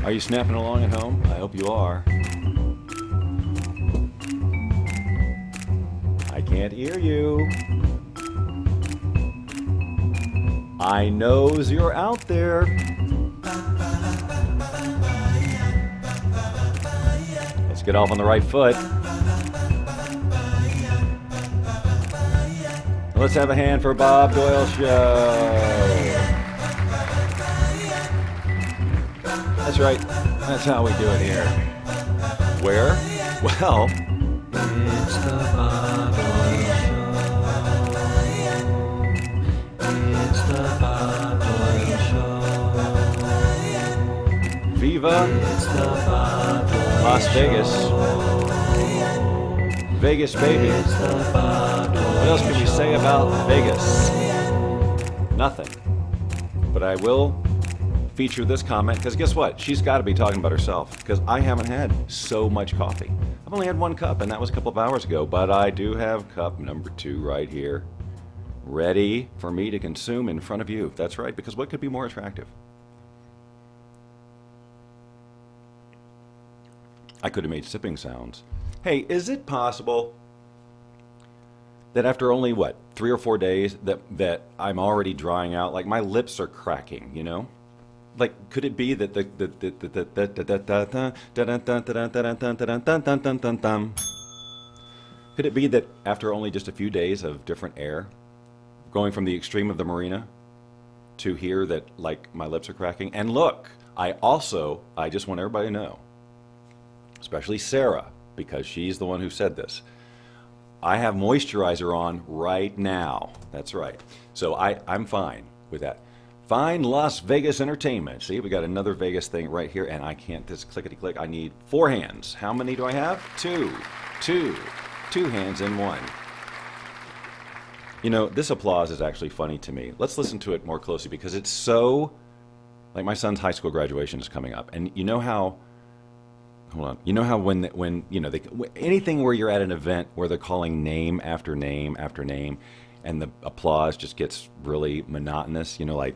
Are you snapping along at home? I hope you are. I can't hear you. I knows you're out there. Let's get off on the right foot. Let's have a hand for Bob Doyle Show. That's right. That's how we do it here. Where? Well, It's the Bob Doyle Show. It's the Bob Doyle Show. Viva It's the Bob Doyle Las Vegas. Vegas, baby. It's the Bob Doyle What else can we say about Vegas? Nothing. But I will feature this comment, because guess what? She's got to be talking about herself, because I haven't had so much coffee. I've only had one cup, and that was a couple of hours ago, but I do have cup number 2 right here, ready for me to consume in front of you. That's right, because what could be more attractive? I could have made sipping sounds. Hey, is it possible that after only, what, 3 or 4 days that I'm already drying out? Like, my lips are cracking, you know? Like, could it be that could it be that after only just a few days of different air, going from the extreme of the marina to here, that, like, my lips are cracking? And look, I just want everybody to know, especially Sarah, because she's the one who said this, I have moisturizer on right now. That's right. So I'm fine with that. Fine Las Vegas Entertainment. See, we got another Vegas thing right here, and I can't just clickety-click. I need 4 hands. How many do I have? 2. 2 hands in 1. You know, this applause is actually funny to me. Let's listen to it more closely, because it's so, like, my son's high school graduation is coming up, and you know how, hold on, you know how when you know, anything where you're at an event where they're calling name after name after name, and the applause just gets really monotonous, you know, like,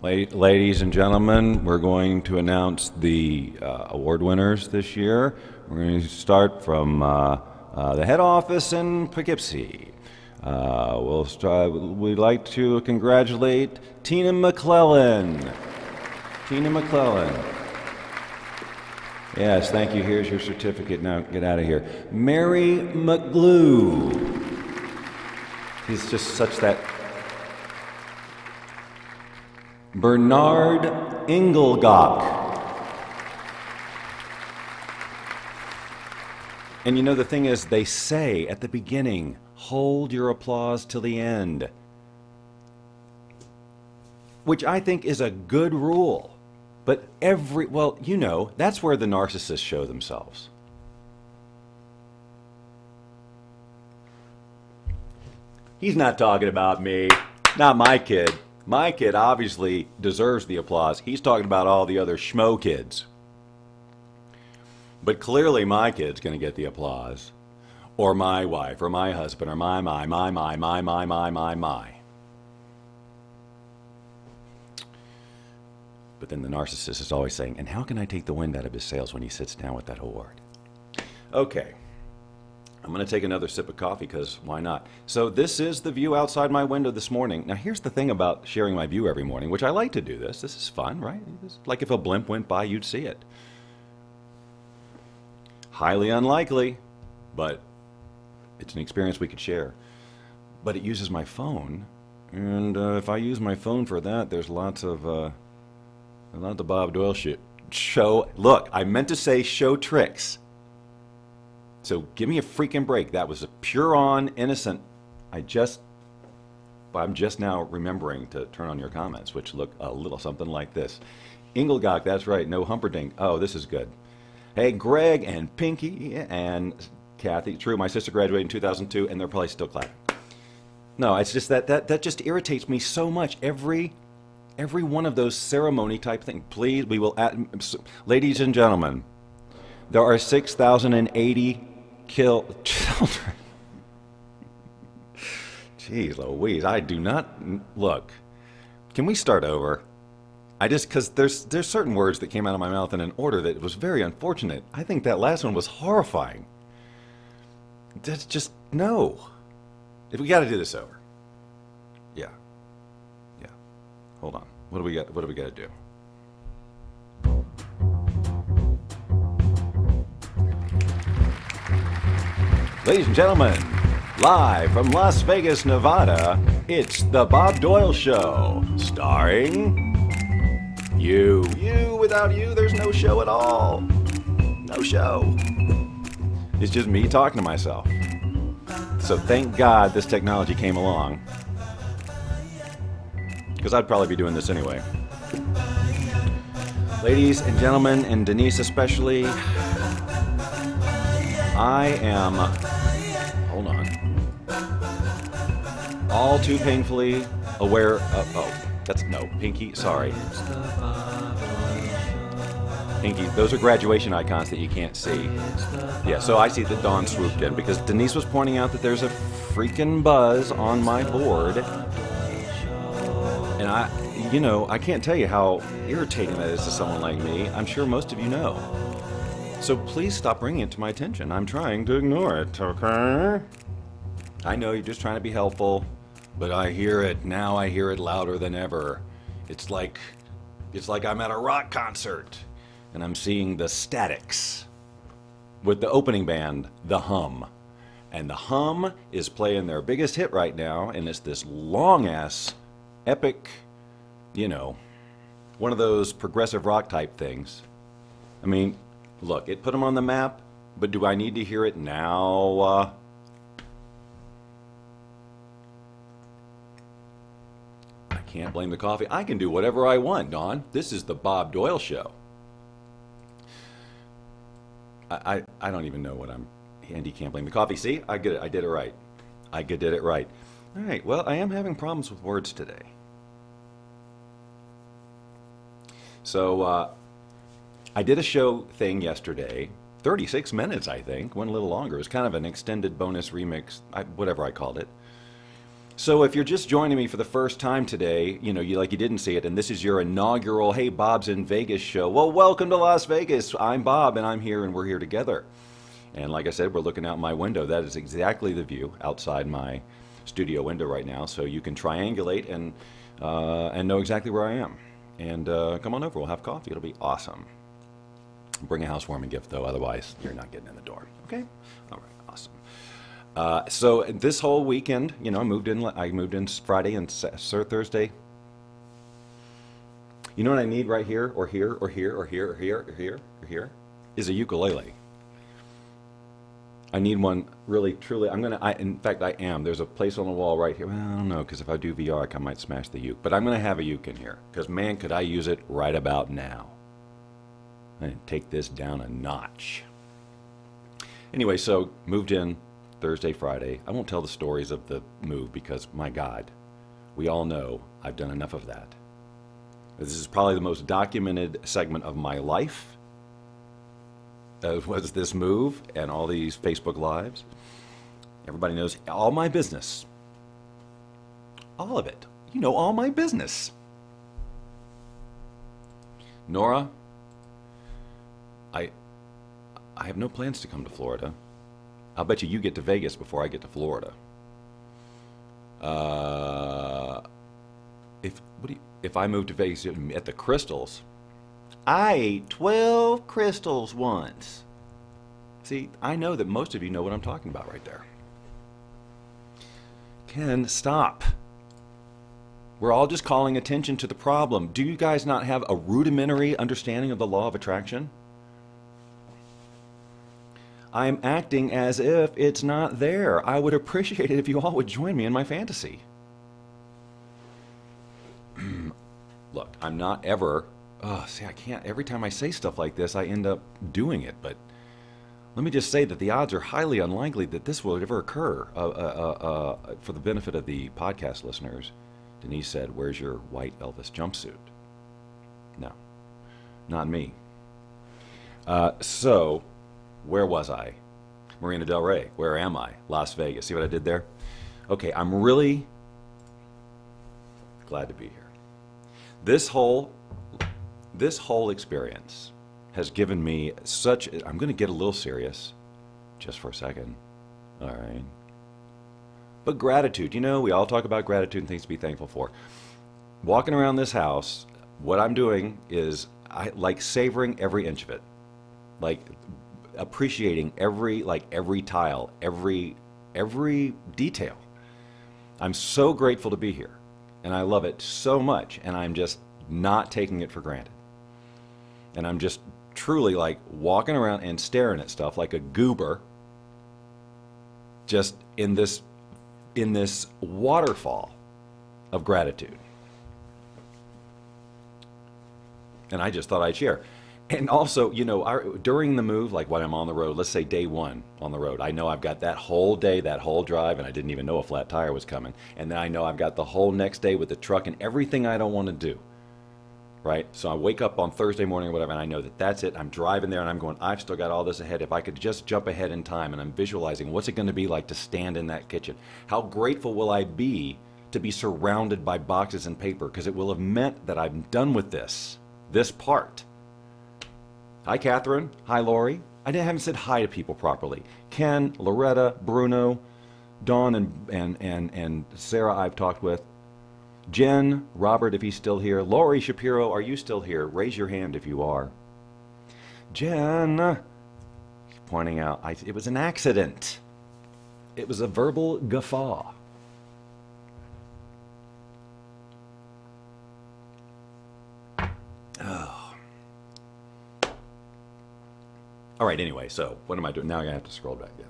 ladies and gentlemen, we're going to announce the award winners this year. We're going to start from the head office in Poughkeepsie. We'd like to congratulate Tina McClellan. Tina McClellan. Yes, thank you. Here's your certificate. Now get out of here. Mary McGlue. He's just such that. Bernard Engelgach. And you know, the thing is, they say at the beginning, hold your applause till the end, which I think is a good rule. But well, you know, that's where the narcissists show themselves. He's not talking about me, not my kid. My kid obviously deserves the applause. He's talking about all the other schmo kids. But clearly my kid's going to get the applause. Or my wife, or my husband, or my. But then the narcissist is always saying, and how can I take the wind out of his sails when he sits down with that award? Okay. I'm going to take another sip of coffee, because why not? So this is the view outside my window this morning. Now here's the thing about sharing my view every morning, which I like to do this. This is fun, right? It's like if a blimp went by, you'd see it. Highly unlikely, but it's an experience we could share. But it uses my phone, and if I use my phone for that, there's lots of Bob Doyle show. Look, I meant to say show tricks. So give me a freaking break. That was a pure on innocent. I'm just now remembering to turn on your comments, which look a little something like this. Engelgach, that's right, no Humperdinck. Oh, this is good. Hey, Greg and Pinky and Kathy. True, my sister graduated in 2002, and they're probably still clapping. No, it's just that just irritates me so much. Every one of those ceremony type things. Please, we will ladies and gentlemen, there are 6,080 killed children. Jeez Louise, I do not look. Can we start over? Because there's certain words that came out of my mouth in an order that was very unfortunate. I think that last one was horrifying. That's just, no. If we got to do this over. Yeah. Yeah. Hold on. What do we got to do? Ladies and gentlemen, live from Las Vegas, Nevada, it's the Bob Doyle Show, starring you. Without you, there's no show at all. No show. It's just me talking to myself. So thank God this technology came along, because I'd probably be doing this anyway. Ladies and gentlemen, and Denise especially, I am, hold on, all too painfully aware of, Pinky, sorry. Pinky, those are graduation icons that you can't see. Yeah, so I see that Dawn swooped in because Denise was pointing out that there's a freaking buzz on my board. And I can't tell you how irritating that is to someone like me. I'm sure most of you know. So please stop bringing it to my attention. I'm trying to ignore it, okay? I know you're just trying to be helpful, but I hear it. Now I hear it louder than ever. It's like I'm at a rock concert and I'm seeing the Statics with the opening band, The Hum. And The Hum is playing their biggest hit right now, and it's this long-ass, epic, one of those progressive rock type things. I mean, look, it put them on the map, but do I need to hear it now? I can't blame the coffee. I can do whatever I want, Dawn. This is the Bob Doyle Show. I don't even know what I'm... Andy can't blame the coffee. See? I get it. I did it right. I did it right. All right. Well, I am having problems with words today. So, I did a show thing yesterday, 36 minutes, I think, went a little longer. It was kind of an extended bonus remix, whatever I called it. So if you're just joining me for the first time today, you didn't see it, and this is your inaugural, hey, Bob's in Vegas show. Well, welcome to Las Vegas. I'm Bob, and I'm here, and we're here together. And like I said, we're looking out my window. That is exactly the view outside my studio window right now, so you can triangulate and know exactly where I am. And come on over. We'll have coffee. It'll be awesome. Bring a housewarming gift, though. Otherwise, you're not getting in the door. Okay? All right. Awesome. So this whole weekend, I moved in Friday and Thursday. You know what I need right here, or here, or here, or here, or here, or here, or here, is a ukulele. I need one really, truly. In fact, I am. There's a place on the wall right here. Well, I don't know, because if I do VR, I might smash the uke. But I'm going to have a uke in here, because man, could I use it right about now. I didn't take this down a notch. Anyway, so moved in Thursday, Friday. I won't tell the stories of the move because, my God, we all know I've done enough of that. This is probably the most documented segment of my life. Was this move and all these Facebook Lives. Everybody knows all my business. All of it. All my business. Nora, I have no plans to come to Florida. I'll bet you get to Vegas before I get to Florida. If I move to Vegas at the Crystals, I ate 12 crystals once. See, I know that most of you know what I'm talking about right there. Ken, stop. We're all just calling attention to the problem. Do you guys not have a rudimentary understanding of the law of attraction? I'm acting as if it's not there. I would appreciate it if you all would join me in my fantasy. Look, I'm not ever... I can't. Every time I say stuff like this, I end up doing it. But let me just say that the odds are highly unlikely that this will ever occur. For the benefit of the podcast listeners, Denise said, "Where's your white Elvis jumpsuit?" No, not me. So, where was I? Marina Del Rey. Where am I? Las Vegas. See what I did there? Okay, I'm really glad to be here. This whole This whole experience has given me such, I'm going to get a little serious just for a second. All right. But gratitude, you know, we all talk about gratitude and things to be thankful for. Walking around this house, what I'm doing is I like savoring every inch of it. Like appreciating every tile, every detail. I'm so grateful to be here, and I love it so much, and I'm just not taking it for granted. And I'm just truly like walking around and staring at stuff like a goober, just in this waterfall of gratitude. And I just thought I'd share. And also, you know, during the move, like when I'm on the road, let's say day one on the road, I know I've got that whole day, that whole drive, and I didn't even know a flat tire was coming. And then I know I've got the whole next day with the truck and everything I don't want to do, right? So I wake up on Thursday morning or whatever, and I know that that's it. I'm driving there, and I'm going, I've still got all this ahead. If I could just jump ahead in time, and I'm visualizing what's it going to be like to stand in that kitchen? How grateful will I be to be surrounded by boxes and paper? Because it will have meant that I'm done with this part. Hi, Catherine. Hi, Lori. I haven't said hi to people properly. Ken, Loretta, Bruno, Dawn, and Sarah I've talked with. Jen, Robert, if he's still here. Lori Shapiro, are you still here? Raise your hand if you are. Jen, pointing out, it was an accident. It was a verbal guffaw. Oh. All right, anyway, so what am I doing? Now I have to scroll back down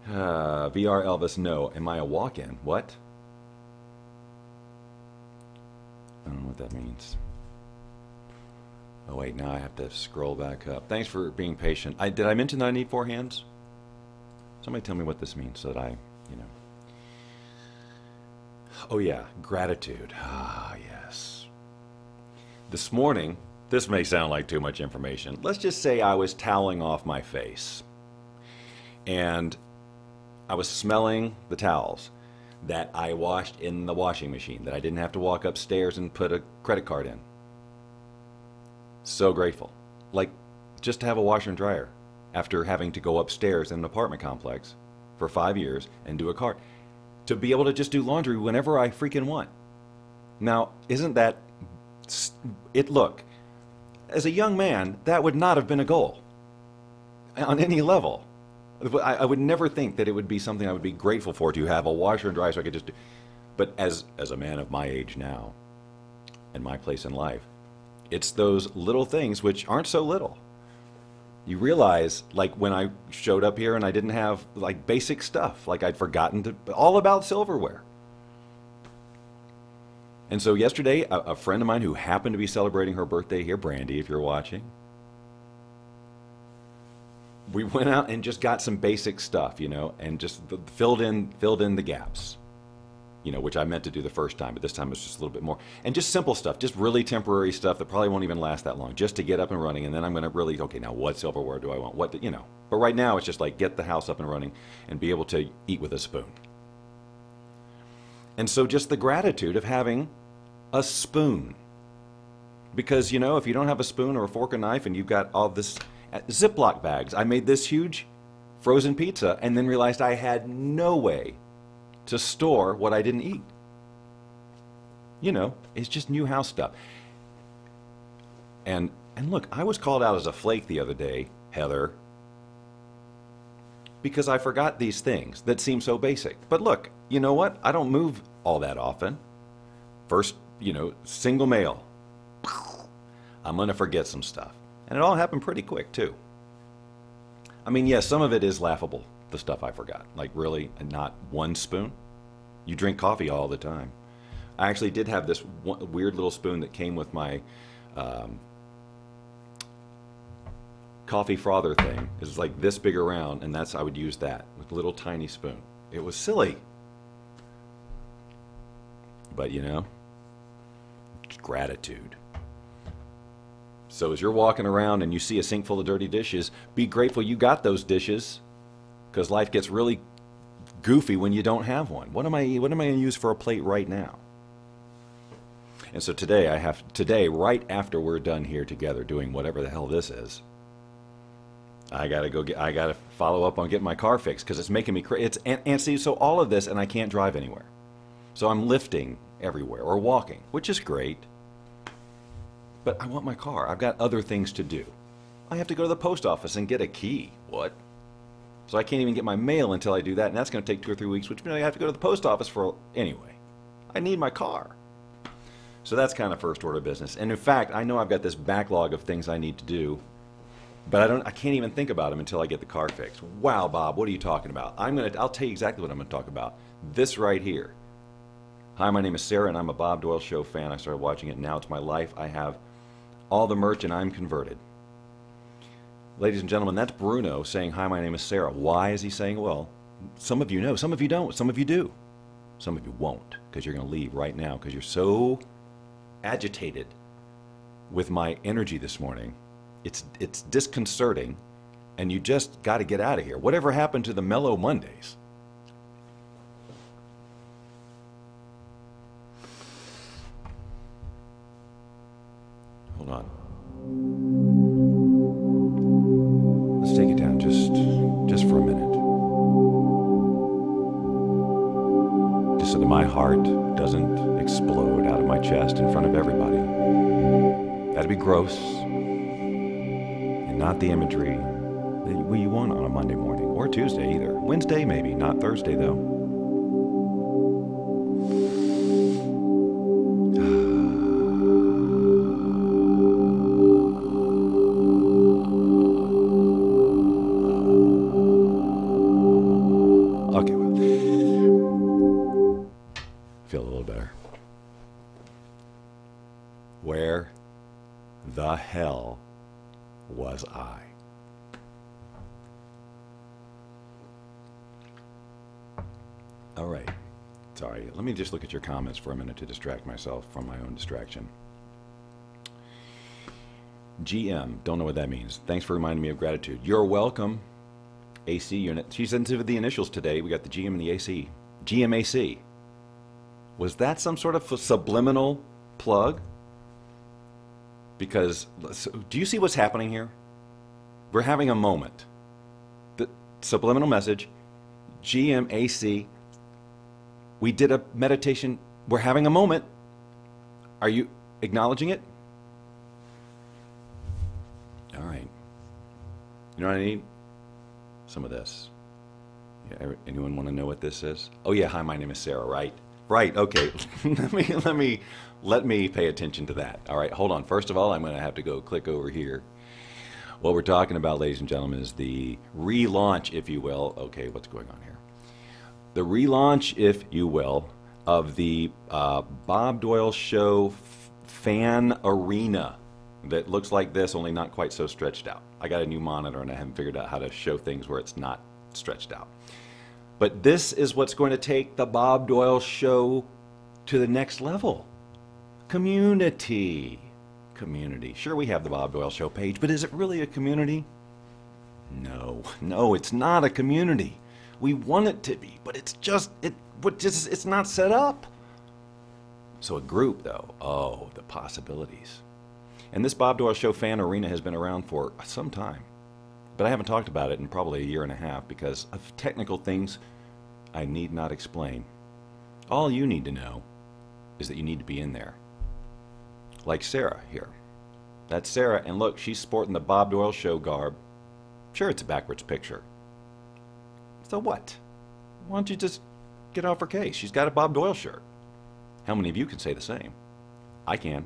again. VR Elvis, no. Am I a walk-in? What? I don't know what that means. Oh, wait, now I have to scroll back up. Thanks for being patient. Did I mention that I need 4 hands? Somebody tell me what this means so that I, you know. Oh, yeah, gratitude. Ah, yes. This morning, this may sound like too much information. Let's just say I was toweling off my face. And I was smelling the towels that I washed in the washing machine, that I didn't have to walk upstairs and put a credit card in. So grateful. Like, just to have a washer and dryer after having to go upstairs in an apartment complex for 5 years and do a cart. To be able to just do laundry whenever I freaking want. Now, isn't that... Look, as a young man, that would not have been a goal on any level. I would never think that it would be something I would be grateful for, to have a washer and dryer so I could just do. But as a man of my age now and my place in life, it's those little things which aren't so little. You realize, like when I showed up here and I didn't have like basic stuff, like I'd forgotten all about silverware. And so yesterday, a friend of mine who happened to be celebrating her birthday here, Brandy, if you're watching, we went out and just got some basic stuff, you know, and just filled in the gaps, you know, which I meant to do the first time, but this time it's just a little bit more. And just simple stuff, just really temporary stuff that probably won't even last that long, just to get up and running. And then I'm going to really, okay, now what silverware do I want? You know, but right now it's just like get the house up and running and be able to eat with a spoon. And so just the gratitude of having a spoon. Because, you know, if you don't have a spoon or a fork and knife and you've got all this Ziploc bags, I made this huge frozen pizza and then realized I had no way to store what I didn't eat. You know, it's just new house stuff. And look, I was called out as a flake the other day, Heather, because I forgot these things that seem so basic. But look, you know what? I don't move all that often. First, you know, single male. I'm going to forget some stuff. And it all happened pretty quick, too. I mean, yes, some of it is laughable, the stuff I forgot. Like, really, not one spoon? You drink coffee all the time. I actually did have this weird little spoon that came with my coffee frother thing. It's like this big around, and I would use that with a little tiny spoon. It was silly. But, you know, it's gratitude. So as you're walking around and you see a sink full of dirty dishes, be grateful you got those dishes, because life gets really goofy when you don't have one. What am I going to use for a plate right now? And so today, right after we're done here together doing whatever the hell this is, I gotta follow up on getting my car fixed because it's making me crazy. And see, so all of this, and I can't drive anywhere. So I'm lifting everywhere or walking, which is great. But I want my car. I've got other things to do. I have to go to the post office and get a key. What? So I can't even get my mail until I do that, and that's going to take 2 or 3 weeks, which means I have to go to the post office for anyway. I need my car. So that's kind of first order business. And in fact, I know I've got this backlog of things I need to do, but I can't even think about them until I get the car fixed. Wow, Bob, what are you talking about? I'll tell you exactly what I'm going to talk about. This right here. Hi, my name is Sarah, and I'm a Bob Doyle Show fan. I started watching it, and now it's my life. I have all the merch, and I'm converted. Ladies and gentlemen, that's Bruno saying, hi, my name is Sarah. Why is he saying, well, some of you know, some of you don't, some of you do. Some of you won't, because you're going to leave right now, because you're so agitated with my energy this morning. It's disconcerting, and you just got to get out of here. Whatever happened to the Mellow Mondays? Hold on. Let's take it down just for a minute. Just so that my heart doesn't explode out of my chest in front of everybody. That'd be gross. And not the imagery that you want on a Monday morning. Or Tuesday either. Wednesday maybe, not Thursday though. Feel a little better. Where the hell was I? All right. Sorry. Let me just look at your comments for a minute to distract myself from my own distraction. GM. Don't know what that means. Thanks for reminding me of gratitude. You're welcome. AC unit. She sent the initials today. We got the GM and the AC. GMAC. Was that some sort of subliminal plug? Because, do you see what's happening here? We're having a moment. The subliminal message, GMAC. We did a meditation. We're having a moment. Are you acknowledging it? All right. You know what I need? Some of this. Yeah, anyone want to know what this is? Oh yeah, hi, my name is Sarah, right? Right, okay. let me pay attention to that. All right, hold on. First of all, I'm going to have to go click over here. What we're talking about, ladies and gentlemen, is the relaunch, if you will. Okay, what's going on here? The relaunch, if you will, of the Bob Doyle Show fan arena that looks like this, only not quite so stretched out. I got a new monitor and I haven't figured out how to show things where it's not stretched out. But this is what's going to take the Bob Doyle Show to the next level. Community. Community. Sure, we have the Bob Doyle Show page, but is it really a community? No, it's not a community. We want it to be, but it's not set up. So a group, though, oh, the possibilities. And this Bob Doyle Show fan arena has been around for some time. But I haven't talked about it in probably a year and a half because of technical things I need not explain. All you need to know is that you need to be in there. Like Sarah here. That's Sarah, and look, she's sporting the Bob Doyle Show garb. Sure, it's a backwards picture. So what? Why don't you just get off her case? She's got a Bob Doyle shirt. How many of you can say the same? I can.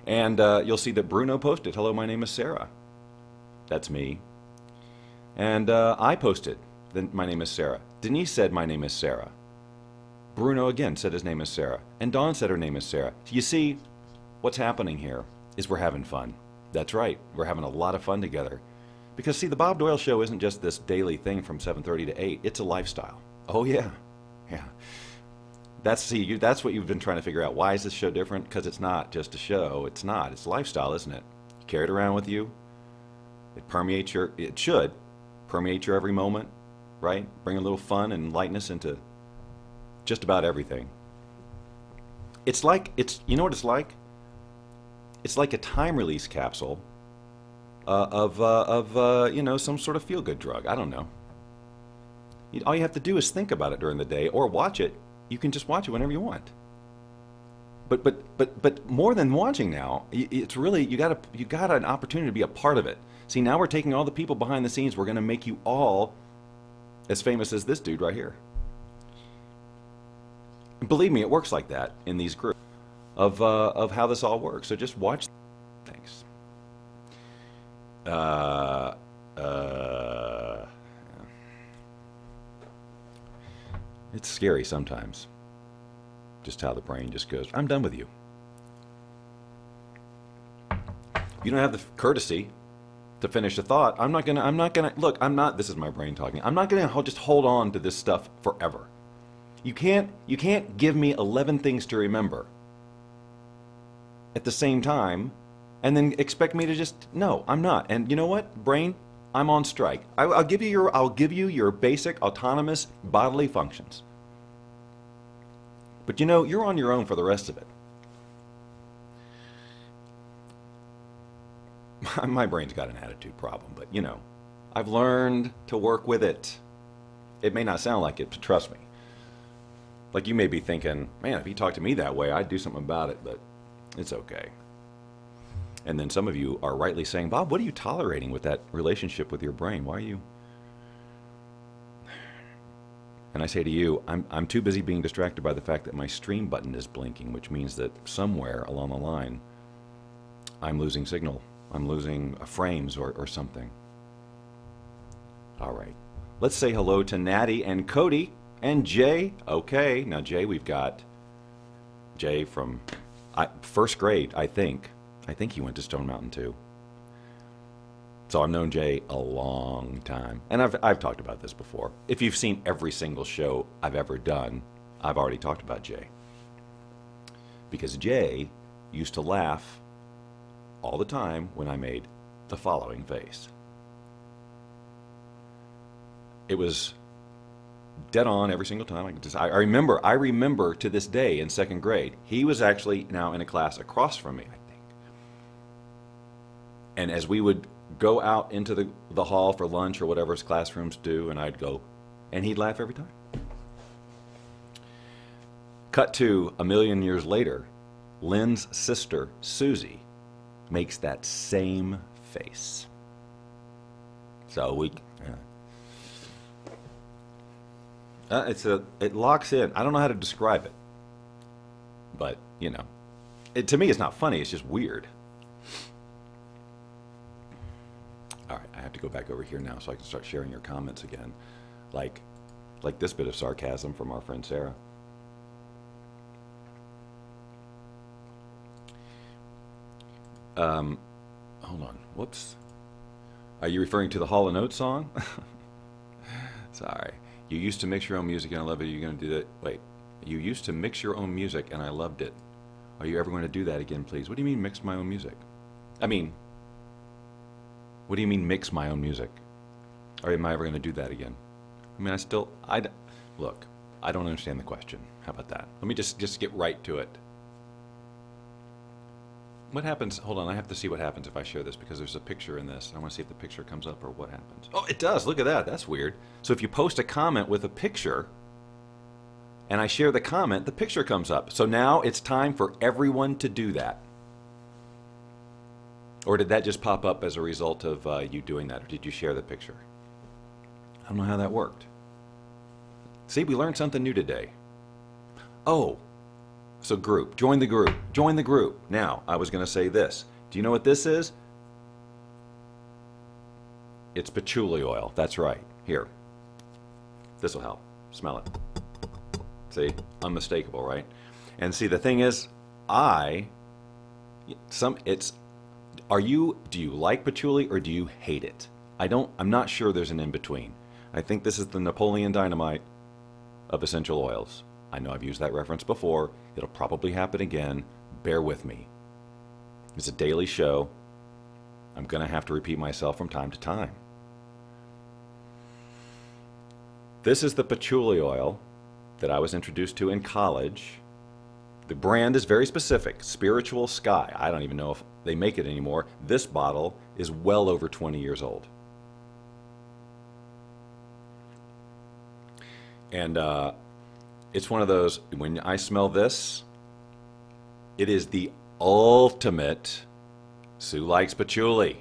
And you'll see that Bruno posted, hello, my name is Sarah. That's me. And I posted, my name is Sarah. Denise said, my name is Sarah. Bruno again said his name is Sarah. And Dawn said her name is Sarah. You see, what's happening here is we're having fun. That's right. We're having a lot of fun together. Because, see, the Bob Doyle Show isn't just this daily thing from 7:30 to 8. It's a lifestyle. Oh, yeah. Yeah. That's what you've been trying to figure out. Why is this show different? Because it's not just a show. It's not. It's a lifestyle, isn't it? You carry it around with you. It should permeate your every moment, right? Bring a little fun and lightness into just about everything. It's like, you know what it's like? It's like a time release capsule of you know, some sort of feel-good drug. I don't know. All you have to do is think about it during the day or watch it. You can just watch it whenever you want. But more than watching now, it's really, you got an opportunity to be a part of it. See, now we're taking all the people behind the scenes. We're going to make you all as famous as this dude right here. Believe me, it works like that in these groups of how this all works. So just watch. Thanks. It's scary sometimes. Just how the brain just goes, I'm done with you. You don't have the courtesy to finish a thought. Look, this is my brain talking. I'm not gonna just hold on to this stuff forever. You can't give me 11 things to remember at the same time and then expect me to just, no, I'm not. And you know what, brain? I'm on strike. I'll give you your basic autonomous bodily functions. But you know, you're on your own for the rest of it. My brain's got an attitude problem, but you know, I've learned to work with it. It may not sound like it, but trust me. Like you may be thinking, man, if he talked to me that way, I'd do something about it, but it's okay. And then some of you are rightly saying, Bob, what are you tolerating with that relationship with your brain? Why are you? And I say to you, I'm too busy being distracted by the fact that my stream button is blinking, which means that somewhere along the line, I'm losing signal. I'm losing frames or something. All right. Let's say hello to Natty and Cody and Jay. Okay. Now, Jay, we've got Jay from first grade, I think. I think he went to Stone Mountain too. So I've known Jay a long time. And I've talked about this before. If you've seen every single show I've ever done, I've already talked about Jay. Because Jay used to laugh all the time when I made the following face. It was dead on every single time. I remember to this day in second grade. He was actually now in a class across from me, I think. And as we would go out into the hall for lunch or whatever his classrooms do, and I'd go, and he'd laugh every time. Cut to a million years later, Lynn's sister, Susie, makes that same face. So it locks in. I don't know how to describe it, but you know, to me it's not funny. It's just weird. All right, I have to go back over here now so I can start sharing your comments again, like this bit of sarcasm from our friend Sarah. Hold on. Whoops. Are you referring to the Hall & Oates song? Sorry. You used to mix your own music and I love it. Are you going to do that? Wait. You used to mix your own music and I loved it. Are you ever going to do that again, please? What do you mean mix my own music? I mean, what do you mean mix my own music? Or am I ever going to do that again? I mean, look, I don't understand the question. How about that? Let me just get right to it. What happens? Hold on, I have to see what happens if I share this because there's a picture in this. I want to see if the picture comes up or what happens. Oh, it does. Look at that. That's weird. So if you post a comment with a picture and I share the comment, the picture comes up. So now it's time for everyone to do that. Or did that just pop up as a result of you doing that? Or did you share the picture? I don't know how that worked. See, we learned something new today. Oh. So group, join the group, join the group. Now, I was going to say this. Do you know what this is? It's patchouli oil. That's right. Here. This will help. Smell it. See? Unmistakable, right? And see, the thing is, do you like patchouli or do you hate it? I'm not sure there's an in-between. I think this is the Napoleon Dynamite of essential oils. I know I've used that reference before. It'll probably happen again. Bear with me. It's a daily show. I'm going to have to repeat myself from time to time. This is the patchouli oil that I was introduced to in college The brand is very specific, Spiritual Sky. I don't even know if they make it anymore. This bottle is well over 20 years old. And it's one of those, when I smell this, it is the ultimate. Sue likes patchouli.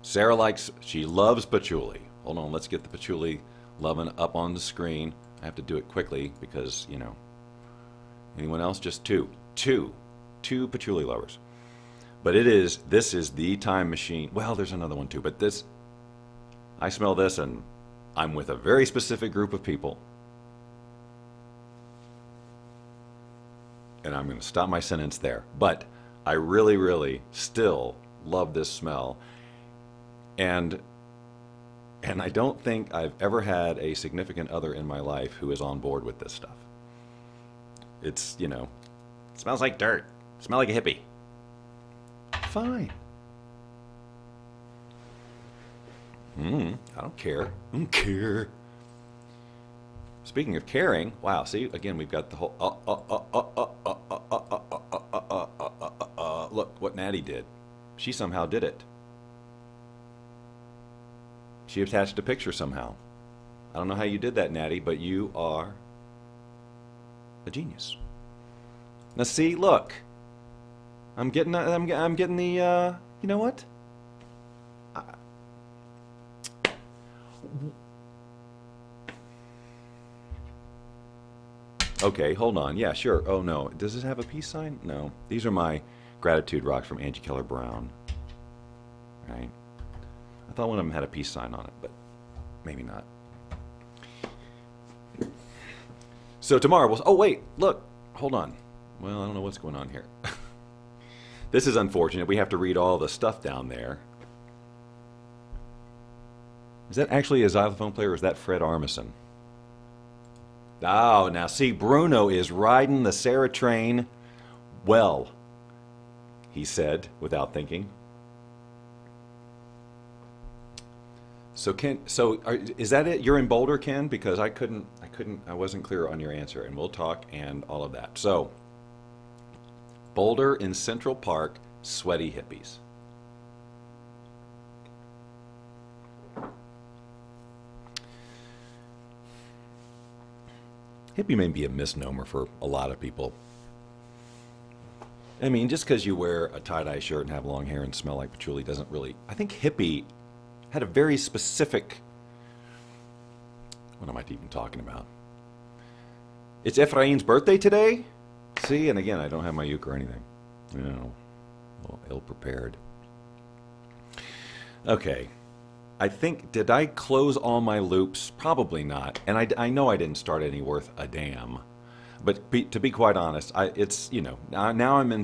Sarah she loves patchouli. Hold on, let's get the patchouli loving up on the screen. I have to do it quickly because, you know. Anyone else? Just two patchouli lovers. But this is the time machine. Well, there's another one too, but this, I smell this and I'm with a very specific group of people. And I'm going to stop my sentence there. But I really, really still love this smell. And I don't think I've ever had a significant other in my life who is on board with this stuff. It's, you know, it smells like dirt. It smells like a hippie. Fine. I don't care. I don't care. Speaking of caring, wow, see, again, we've got the whole, look what Natty did. She somehow did it. She attached a picture somehow. I don't know how you did that, Natty, but you are a genius. Now see, look. I'm getting the, you know what? Okay, hold on. Yeah, sure. Oh, no. Does this have a peace sign? No. These are my gratitude rocks from Angie Keller Brown. Right? I thought one of them had a peace sign on it, but maybe not. So tomorrow we'll... Oh, wait. Look. Hold on. Well, I don't know what's going on here. This is unfortunate. We have to read all the stuff down there. Is that actually a xylophone player or is that Fred Armisen? Oh, now see, Bruno is riding the Sarah train well, he said without thinking. So Ken, is that it? You're in Boulder, Ken? Because I wasn't clear on your answer, and we'll talk and all of that. So, Boulder in Central Park, sweaty hippies. Hippie may be a misnomer for a lot of people. I mean, just because you wear a tie-dye shirt and have long hair and smell like patchouli doesn't really... I think hippie had a very specific... What am I even talking about? It's Ephraim's birthday today? See, and again, I don't have my uke or anything. You know, a little ill-prepared. Okay. I think, did I close all my loops? Probably not. And I know I didn't start any worth a damn. But to be quite honest, it's, you know, now I'm in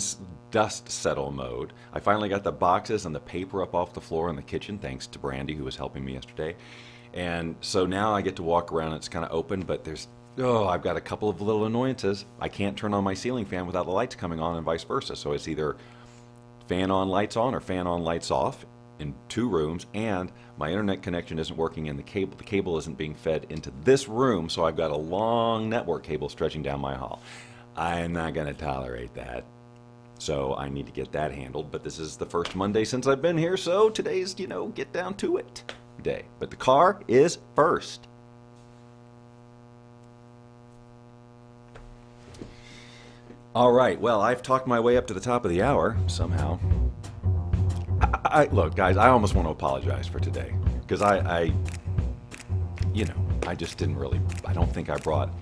dust settle mode. I finally got the boxes and the paper up off the floor in the kitchen, thanks to Brandy, who was helping me yesterday. And so now I get to walk around. It's kind of open, but there's, I've got a couple of little annoyances. I can't turn on my ceiling fan without the lights coming on and vice versa. So it's either fan on, lights on, or fan on, lights off in 2 rooms, and my internet connection isn't working in the cable. The cable isn't being fed into this room, so I've got a long network cable stretching down my hall. I'm not going to tolerate that. So I need to get that handled, but this is the first Monday since I've been here, so today's, you know, get down to it day. But the car is first. All right, well, I've talked my way up to the top of the hour somehow. Look, guys, I almost want to apologize for today because you know, I just didn't really, I don't think I brought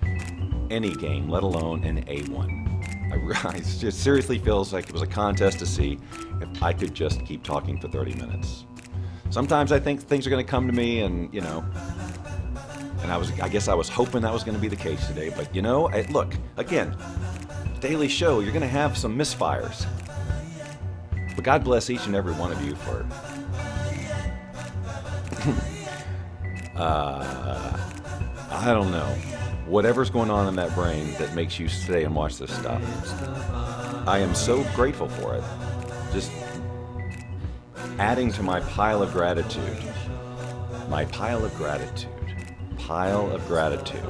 any game, let alone an A1. I just seriously feels like it was a contest to see if I could just keep talking for 30 minutes. Sometimes I think things are going to come to me and, you know, and I guess I was hoping that was going to be the case today, but you know, look, again, Daily Show, you're going to have some misfires. But God bless each and every one of you for I don't know, whatever's going on in that brain that makes you stay and watch this stuff. I am so grateful for it. Just adding to my pile of gratitude. My pile of gratitude. Pile of gratitude.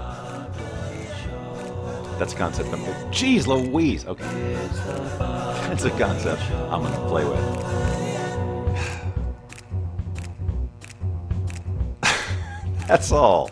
That's a concept. Jeez Louise. Okay. That's a concept I'm going to play with. That's all.